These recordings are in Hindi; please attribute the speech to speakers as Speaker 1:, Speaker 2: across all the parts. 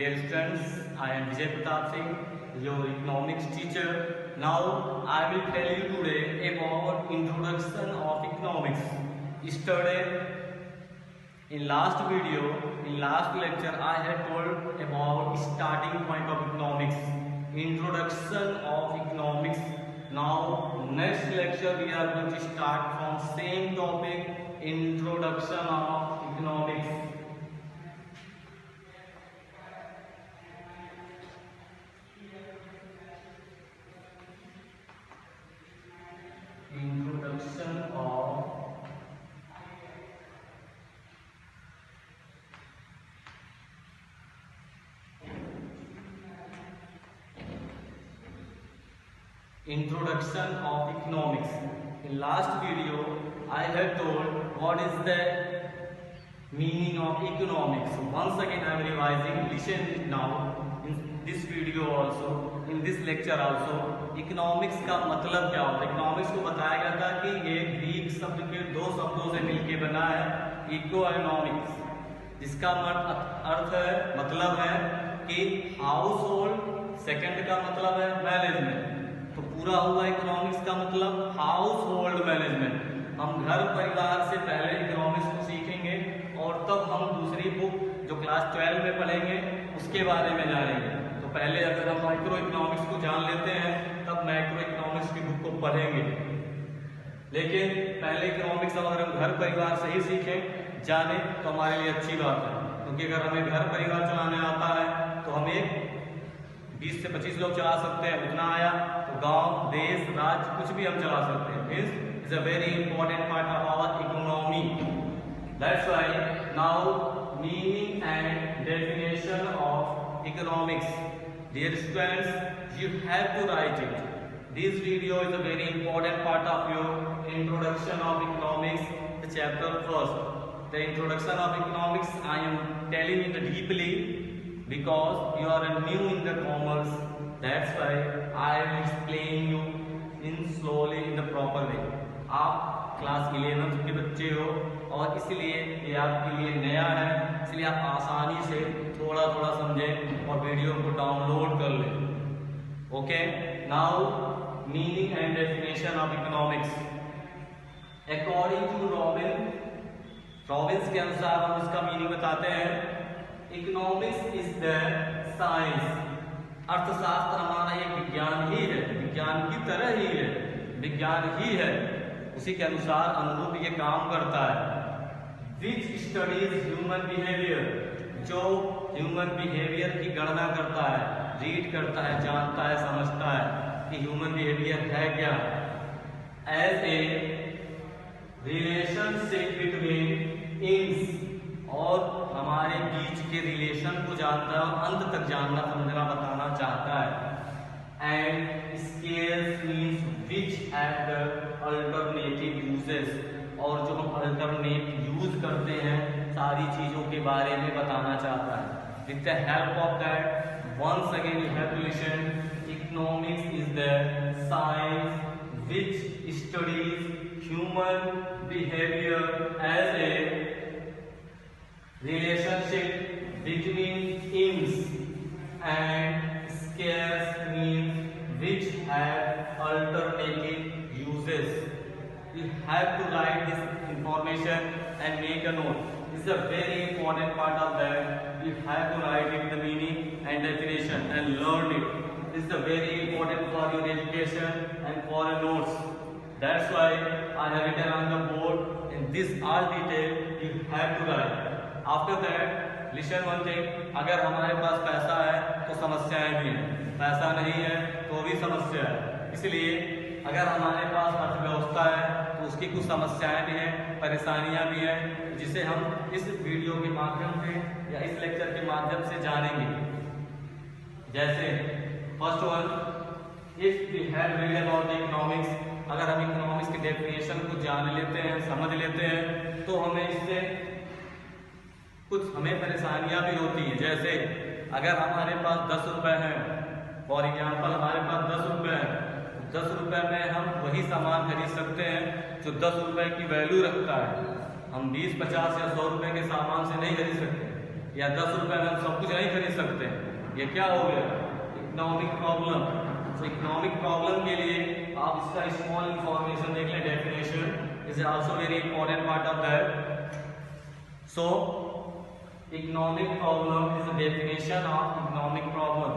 Speaker 1: Dear students, I am Vijay Pratap Singh, your economics teacher. Now I will tell you today about introduction of economics. Yesterday, in last lecture, I had told about starting point of economics, introduction of economics. Now, next lecture we are going to start from same topic, introduction of economics. Introduction of economics. In last video, I had told what is the meaning of economics. Once again, I am revising. Listen now. In this video also, in this lecture also, economics का मतलब क्या होता है? इकोनॉमिक्स को बताया गया था कि ये ग्रीक शब्द के दो शब्दों से मिलकर बना है, इकोनॉमिक्स, जिसका अर्थ है, मतलब है कि हाउस होल्ड, सेकंड का मतलब है मैनेजमेंट। तो पूरा हुआ इकोनॉमिक्स का मतलब हाउस होल्ड मैनेजमेंट। हम घर परिवार से पहले इकोनॉमिक्स को सीखेंगे और तब हम दूसरी बुक जो क्लास 12 में पढ़ेंगे उसके बारे में जानेंगे। तो पहले अगर हम माइक्रो इकोनॉमिक्स को जान लेते हैं तब मैक्रो इकोनॉमिक्स की बुक को पढ़ेंगे। लेकिन पहले इकोनॉमिक्स अगर हम घर परिवार से ही सीखें जाने तो हमारे लिए अच्छी बात है, क्योंकि अगर हमें घर परिवार चलाने आता है तो हमें 20 से 25 लोग चला सकते हैं, उतना आया तो गांव, देश, राज्य कुछ भी हम चला सकते हैं। It's a very important part of our economy. That's why now meaning and definition of economics. Dear students, you have to write it. This video is a very important part of your introduction of economics, the chapter first. The introduction of economics I am telling it deeply because you are new in the commerce. That's why I am explaining you in slowly in the proper way. आप क्लास 11th के बच्चे हो और इसलिए ये आपके लिए नया है, इसलिए आप आसानी से थोड़ा थोड़ा समझें और वीडियो को डाउनलोड कर लें। Okay, now meaning and definition of economics. According to Robbins के अनुसार हम इसका मीनिंग बताते हैं। Economics is the science. अर्थशास्त्र हमारा एक विज्ञान ही है, विज्ञान की तरह ही है, विज्ञान ही है, उसी के अनुसार अनुरूप ये काम करता है। विच स्टडीज ह्यूमन बिहेवियर, जो ह्यूमन बिहेवियर की गणना करता है, रीड करता है, जानता है, समझता है कि ह्यूमन बिहेवियर है क्या। As a relationship between aims, और हमारे बीच के रिलेशन को जानता है और अंत तक जानना समझना बताना चाहता है। And scales means which have the alternative uses, और जो हम अल्टरनेट यूज करते हैं सारी चीजों के बारे में बताना चाहता है। With the help of that once again you have to listen, economics is the science which studies human behaviour as a relationship between aims, and scales means which have alternative uses. You have to write this information and make a note. This is a very important part of that. You have to write it, the meaning and definition, and learn it. This is a very important for your education and for your notes. That's why I have written on the board. In this all detail you have to write. After that listen one thing, अगर हमारे पास पैसा है तो समस्याएं भी हैं, पैसा नहीं है तो भी समस्या है। इसलिए अगर हमारे पास अर्थव्यवस्था है तो उसकी कुछ समस्याएं भी हैं, परेशानियां भी हैं, जिसे हम इस वीडियो के माध्यम से या इस लेक्चर के माध्यम से जानेंगे। जैसे first one, if we have read about economics, अगर हम इकोनॉमिक्स की डेफिनेशन को जान लेते हैं, समझ लेते हैं, तो हमें इससे कुछ परेशानियां भी होती हैं। जैसे अगर हमारे पास 10 रुपए हैं, फॉर एग्जाम्पल हमारे पास 10 रुपए हैं, 10 रुपए में हम वही सामान खरीद सकते हैं जो 10 रुपए की वैल्यू रखता है। हम 20, 50 या 100 रुपए के सामान से नहीं खरीद सकते। या 10 रुपए में हम सब कुछ नहीं खरीद सकते। ये क्या हो गया? Economic problem. तो इकोनॉमिक प्रॉब्लम के लिए आप इसका स्मॉल इंफॉर्मेशन देख लें। Definition is also very important part of that. So economic problem is the definition of economic problem.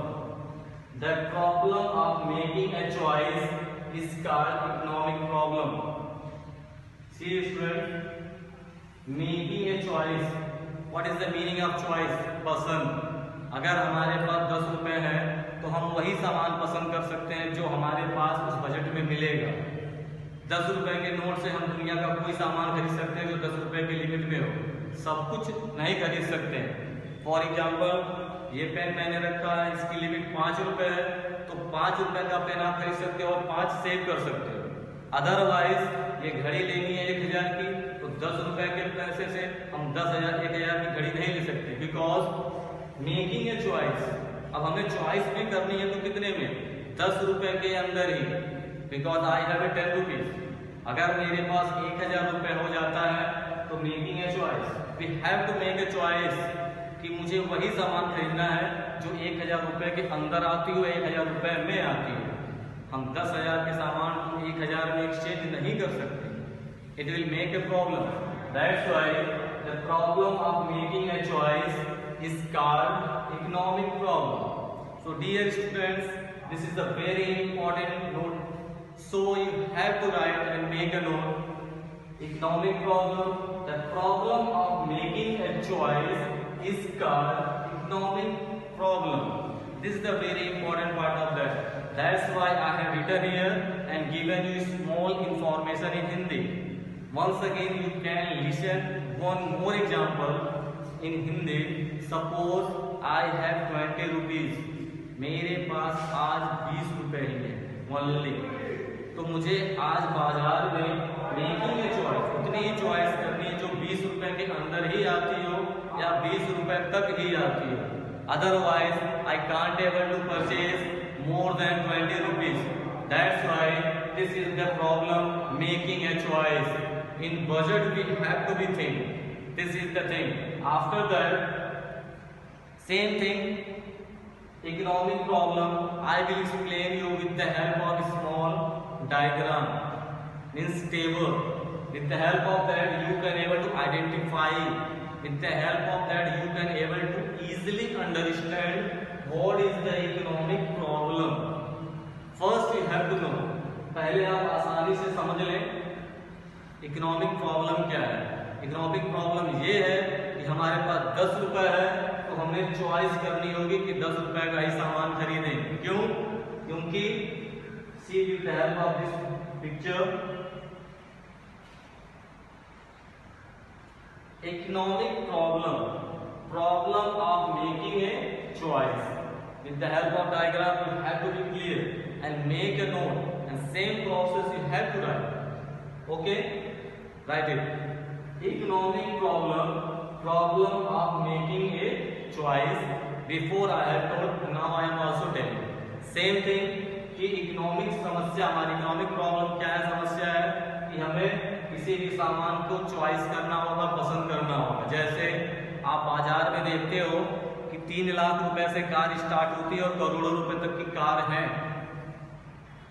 Speaker 1: The problem of making a choice is called economic problem. See student, making a choice, what is the meaning of choice? पसंद। अगर हमारे पास 10 रुपए है तो हम वही सामान पसंद कर सकते हैं जो हमारे पास उस बजट में मिलेगा। 10 रुपए के नोट से हम दुनिया का कोई सामान खरीद सकते हैं जो 10 रुपए के लिमिट में हो। सब कुछ नहीं खरीद सकते हैं। फॉर एग्जाम्पल, ये पेन मैंने रखा है, इसकी लिमिट 5 रुपए है, तो 5 रुपए का पेन आप खरीद सकते हो और 5 सेव कर सकते हो। अदरवाइज ये घड़ी लेनी है 1000 की, तो 10 रुपए के पैसे से हम 10,000 1000 की घड़ी नहीं ले सकते, बिकॉज मेकिंग ए चॉइस। अब हमें चॉइस भी करनी है तो कितने में? 10 रुपए के अंदर ही, बिकॉज आई हैव 10 रुपीज। अगर मेरे पास 1000 रुपए हो जाता है तो making a choice, we have to make a choice कि मुझे वही सामान खरीदना है जो 1000 रुपए के अंदर आती हो, 1000 रुपए में आती हो। हम 10,000 के सामान को 1000 में एक्सचेंज नहीं कर सकते। It will make a problem. That's why the problem of making a choice is called economic problem. So dear students, this is a very important note, so you have to write and make a note. Economic problem, the problem of making a choice is called economic problem. This is the very important part of that. That's why I have written here and given you small information in Hindi. Once again you can listen one more example in Hindi. Suppose I have 20 rupees. मेरे पास आज 20 रुपए ही है ओनली। तो मुझे आज बाजार में मेकिंग ए चॉइस, उतनी ही चॉइस करनी है जो 20 रुपए के अंदर ही आती हो या 20 रुपए तक ही आती हो। Otherwise I can't able to purchase more than 20 rupees. That's why this is the problem making a choice. In budget we have to be think. This is the thing. After that, same thing, economic problem, I will explain you with the help of a small diagram, means table. With the help of that, you can able to identify. With the help of that, you can able to easily understand what is the economic problem. First, you have to know. पहले आप आसानी से समझ लें इकोनॉमिक प्रॉब्लम क्या है। इकोनॉमिक प्रॉब्लम ये है कि हमारे पास 10 रुपए है तो हमें चॉइस करनी होगी कि 10 रुपए का ही सामान खरीदें। क्यों? क्योंकि see with the help of this picture, economic problem of making a choice. With the help of diagram you have to be clear and make a note and same process you have to write. Okay, write it. Economic problem of making a choice. Before I have told, now I am also telling same thing कि इकोनॉमिक समस्या, हमारी इकोनॉमिक प्रॉब्लम क्या है? समस्या है कि हमें किसी भी सामान को चॉइस करना होगा, पसंद करना होगा। जैसे आप बाजार में देखते हो कि 3 लाख रुपए से कार स्टार्ट होती है और करोड़ों रुपए तक की कार है।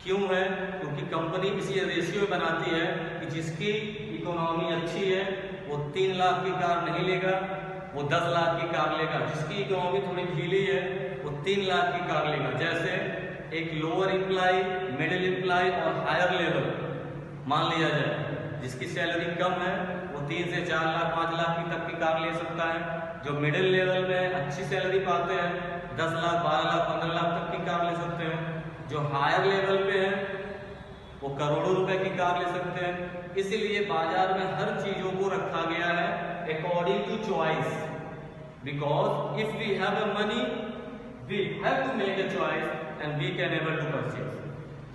Speaker 1: क्यों है? क्योंकि कंपनी इसी रेशियो बनाती है कि जिसकी इकोनॉमी अच्छी है वो 3 लाख की कार नहीं लेगा, वो 10 लाख की कार लेगा। जिसकी इकोनॉमी थोड़ी ढीली है वो 3 लाख की कार लेगा। जैसे एक लोअर एम्प्लॉय, मिडिल एम्प्लॉय और हायर लेवल मान लिया जाए, जिसकी सैलरी कम है वो 3 से 4 लाख 5 लाख की तक की कार ले सकता है। जो मिडिल लेवल में अच्छी सैलरी पाते हैं 10 लाख 12 लाख 15 लाख तक की कार ले सकते हैं। जो हायर लेवल पे है वो करोड़ों रुपए की कार ले सकते हैं। इसीलिए बाजार में हर चीजों को रखा गया है according to choice, because if we have a money we have to make a choice and we can able to purchase.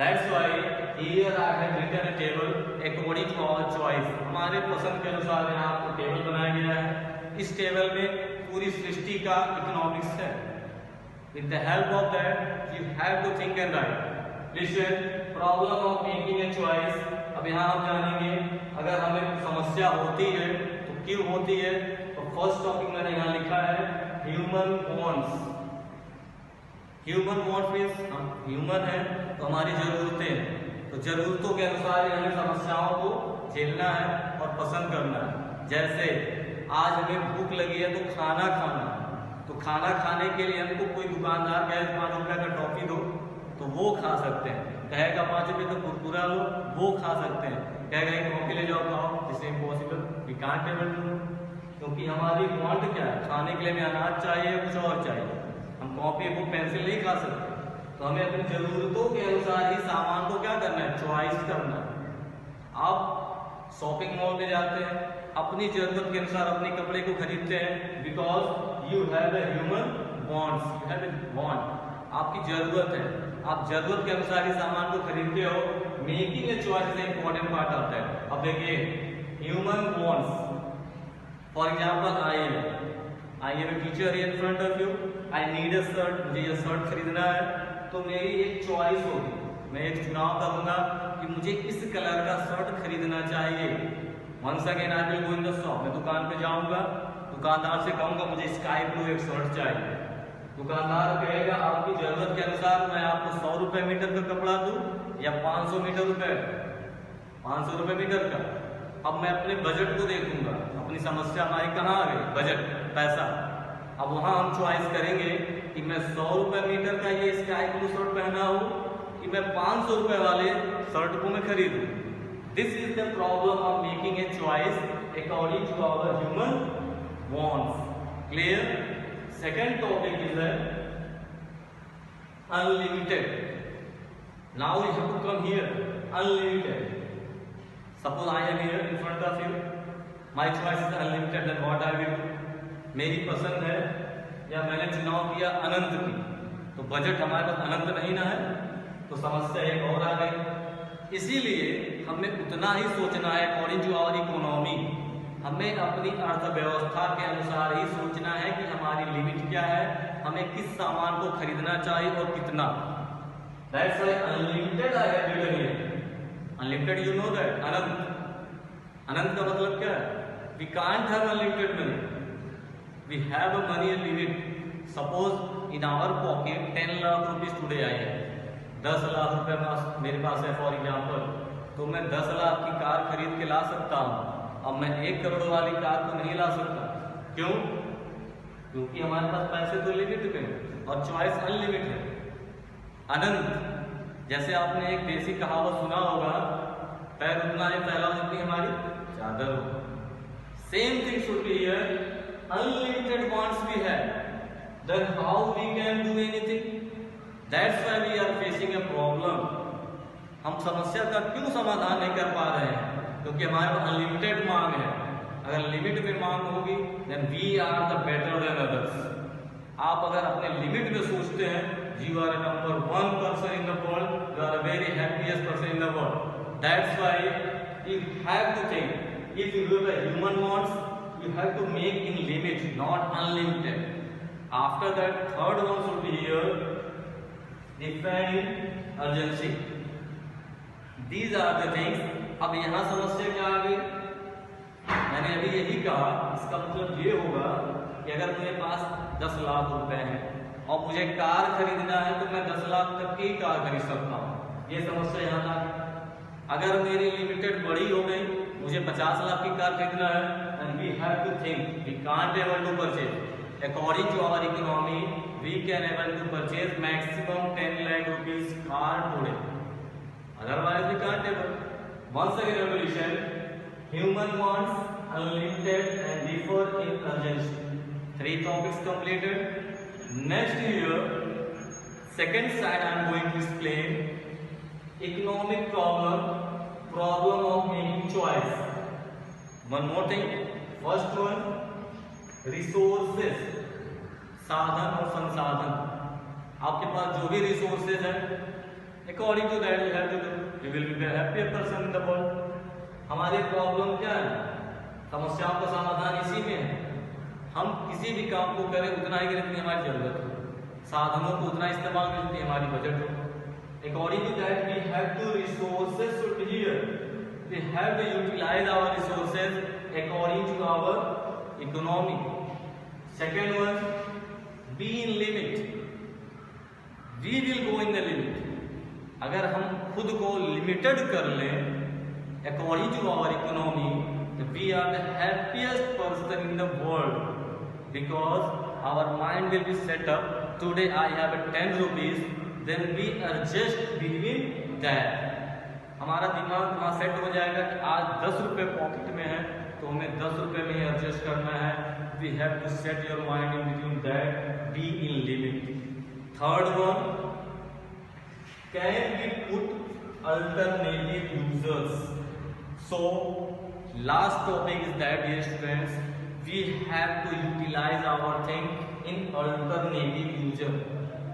Speaker 1: That's why here I have written a table according to our choice. हमारे पसंद के अनुसार यहाँ आपको टेबल बनाया गया है। इस टेबल में पूरी सृष्टि का इकोनॉमिक्स है। With the help of that, you have to think and write. Listen, problem of making a choice. अब यहाँ हम जानेंगे अगर हमें समस्या होती है तो क्यों होती है। तो फर्स्ट टॉपिक मैंने यहाँ लिखा है human wants. Human wants means हम ह्यूमन है तो हमारी जरूरतें हैं, तो जरूरतों के अनुसार हमें समस्याओं को झेलना है और पसंद करना है। जैसे आज हमें भूख लगी है तो खाना खाना है, तो खाना खाने के लिए हमको कोई दुकानदार कहे 5 रुपये का टॉफी दो तो वो खा सकते हैं, कहेगा 5 रुपये का कुरकुरा लो वो खा सकते हैं, कहेगा एक कॉफी ले जाओ खाओ, this is impossible, we can't able to, क्योंकि हमारी वांट क्या है, खाने के लिए हमें अनाज चाहिए या कुछ और चाहिए, हम कॉपी बुक पेंसिल नहीं खा सकते। तो हमें अपनी जरूरतों के अनुसार ही सामान को क्या करना है, चॉइस करना है। आप शॉपिंग मॉल में जाते हैं, अपनी जरूरत के अनुसार अपने कपड़े को खरीदते हैं, because you have a human wants, you have a want, आपकी जरूरत है, आप जरूरत के अनुसार ही सामान को खरीदते हो। Making a choice is important part आता है। अब देखिए human wants, for example I am a teacher in front of you, I need a shirt, मुझे ये शर्ट खरीदना है, तो मेरी एक चॉइस होगी, मैं एक चुनाव करूंगा कि मुझे इस कलर का शर्ट खरीदना चाहिए। Once again I will go in the shop, मैं दुकान पे जाऊंगा, दुकानदार से कहूंगा मुझे स्काई ब्लू एक शर्ट चाहिए, दुकानदार कहेगा आपकी जरूरत के अनुसार मैं आपको 100 रुपए मीटर का कपड़ा दूं या 500 रुपए मीटर का। अब मैं अपने बजट को देखूंगा, अपनी समस्या हमारी कहाँ आ गई, बजट, पैसा। अब वहां हम चॉइस करेंगे कि मैं 100 रुपए मीटर का ये स्काई ब्लू शर्ट पहना हूं कि मैं 500 रुपए वाले शर्ट को मैं खरीदूं। This is the problem of making a choice according to our human wants. Clear? Second topic is unlimited. Now we have to come here. Unlimited. Suppose I am here in front of you. My choice is unlimited. Then what I will do? मेरी पसंद है या मैंने चुनाव किया अनंत की, तो बजट हमारे पास अनंत नहीं ना है, तो समस्या एक और आ गई। इसीलिए हमें उतना ही सोचना है अकॉर्डिंग टू आवर इकोनॉमी, हमें अपनी अर्थव्यवस्था के अनुसार ही सोचना है कि हमारी लिमिट क्या है, हमें किस सामान को खरीदना चाहिए और कितना। That's why unlimited I have written here. Unlimited you know that, अनंत। अनंत का मतलब क्या है? We can't have unlimited money. We have a money limit. Suppose in our pocket 10 lakh rupees today आए हैं, 10 लाख रुपए मेरे पास है फॉर एग्जाम्पल, तो मैं 10 लाख की कार खरीद के ला सकता हूँ। अब मैं 1 करोड़ वाली कार को नहीं ला सकता, क्यों? क्योंकि हमारे पास पैसे तो लिमिट पे और चॉइस अनलिमिटेड है, अनंत। जैसे आपने एक देसी कहावत सुना होगा, पैर उतना ही फैलाओ जितनी हमारी चादर हो। Same thing should be here, unlimited wants we have, then how we can do anything? That's why we are facing a problem. हम समस्या का क्यों समाधान नहीं कर पा रहे हैं? क्योंकि हमारे पास अनलिमिटेड मांग है। अगर लिमिट में मांग होगी then we are the better than others. आप अगर अपने लिमिट में सोचते हैं, you are number 1 person in the world, you are a very happiest person in the world. That's why you have to think, if you have a human wants, you have to make in limit, not unlimited. After that, third one should be here, define urgency. These are the things. अब यहाँ समस्या क्या आ गई? मैंने अभी यही कहा, इसका मतलब ये होगा कि अगर मेरे पास 10 लाख रुपए हैं और मुझे कार खरीदना है तो मैं 10 लाख तक की कार खरीद सकता हूँ। ये समस्या यहाँ आ गई। अगर मेरी लिमिटेड बड़ी हो गई, मुझे 50 लाख की कार खरीदना है, and we have to think, we can't able to purchase. According to our economy, we can able to purchase maximum 10 lakh rupees car today. Otherwise, we can't able. Once again, revolution. Human wants unlimited and differ in urgency. 3 topics completed. Next year, second side I am going to explain economic problem of making choice. One more thing. First one, resources, साधन और संसाधन। आपके पास जो भी रिसोर्सेज है, according to that you have to do, you will be a happy person in the world. हमारी प्रॉब्लम क्या है? समस्याओं का समाधान इसी में है। हम किसी भी काम को करें उतना ही करें जितनी हमारी जरूरत हो, साधनों को उतना इस्तेमाल करें जितनी हमारी बजट हो। According to that we have to resources should be here, we have to utilize our resources according to our economy. Second one, be in limit. We will go in the limit. अगर हम खुद को लिमिटेड कर लें according to our economy, we are the happiest person in the world because our mind will be set up. Today I have a 10 rupees, then we adjust between that. हमारा दिमाग वहाँ सेट हो जाएगा कि आज 10 रुपये पॉकेट में है तो हमें 10 रुपये में ही एडजस्ट करना है. We have to set your mind in between that. Be in limit. Third one, can we put alternative users? So last topic is that, dear students, we have to utilize our thing in alternative user.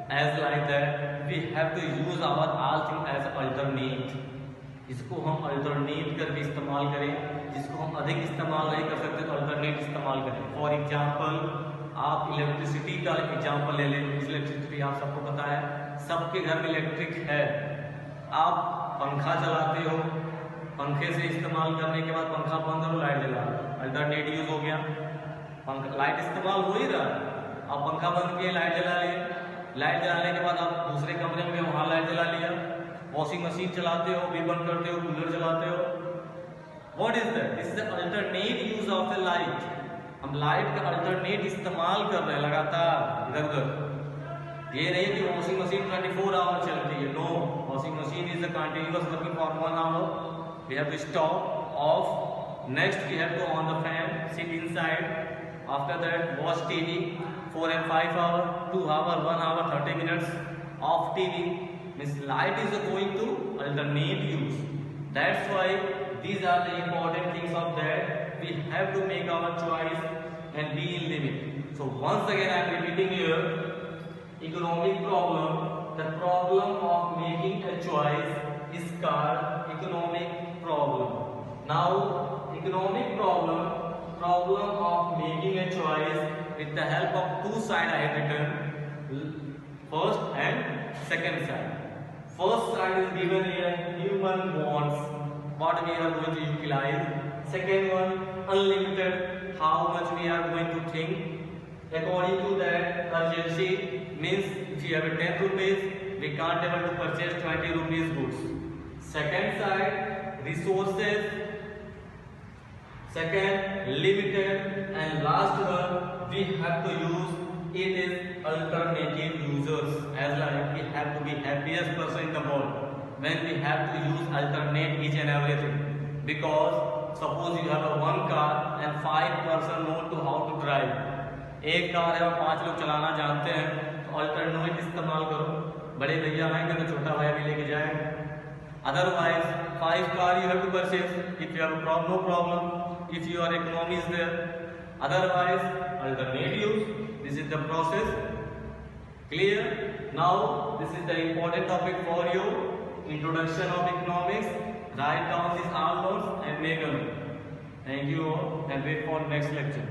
Speaker 1: As like that, we have to use our all thing as alternate. इसको हम अल्टरनेट करके इस्तेमाल करें. जिसको हम अधिक इस्तेमाल नहीं कर सकते तो अल्टरनेट इस्तेमाल करें. फॉर एग्जाम्पल आप इलेक्ट्रिसिटी का एग्जाम्पल ले लें. इलेक्ट्रिसिटी आप सबको पता है, सबके घर में इलेक्ट्रिक है. आप पंखा चलाते हो, पंखे से इस्तेमाल करने के बाद पंखा बंद करो, लाइट जला, अल्टरनेट यूज हो गया. पंखा लाइट इस्तेमाल हो ही रहा है, आप पंखा बंद किए, लाइट जला लिए. लाइट जलाने के बाद आप दूसरे कमरे में वहाँ लाइट जला लिया. वॉशिंग मशीन चलाते हो, भी बंद करते हो, कूलर चलाते हो. What is that? This is the alternate use of the light. हम लाइट का अल्टरनेट इस्तेमाल कर रहे हैं लगातार इधर उधर. ये नहीं कि वॉशिंग मशीन 24 आवर चलती है. No, washing machine is a continuous working for 1 hour. We have to stop, off. Next we have to on the fan, sit inside. After that watch TV 4 and 5 hour, 2 hour, 1 hour, 30 minutes. Off TV. Means light is going to alternate use. That's why these are the important things of that. We have to make our choice and be in limit. So once again I am repeating here, economic problem. The problem of making a choice is called economic problem. Now economic problem of making a choice with the help of two sides I have written, first and second side. First side is given here, human wants, what we are going to utilize. Second one, unlimited, how much we are going to think. According to that, urgency means if you have a 10 rupees, we can't able to purchase 20 rupees goods. Second side, resources. Second, limited, and last one, we have to use it is alternative users. As like we have to be happiest person in the world when we have to use alternate each and everything. Because suppose you have a one car and 5 person know to how to drive. एक कार है और 5 लोग चलाना जानते हैं, तो अल्टरनेट इस्तेमाल करो. बड़े भैया आएंगे तो छोटा भैया भी लेके जाएंगे. Otherwise 5 car you have to purchase if you have a problem, no problem, if your economy is there. Otherwise alternate use. This is the process. Clear? Now this is the important topic for you, introduction of economics. Write down these all notes and make a note. Thank you all and wait for next lecture.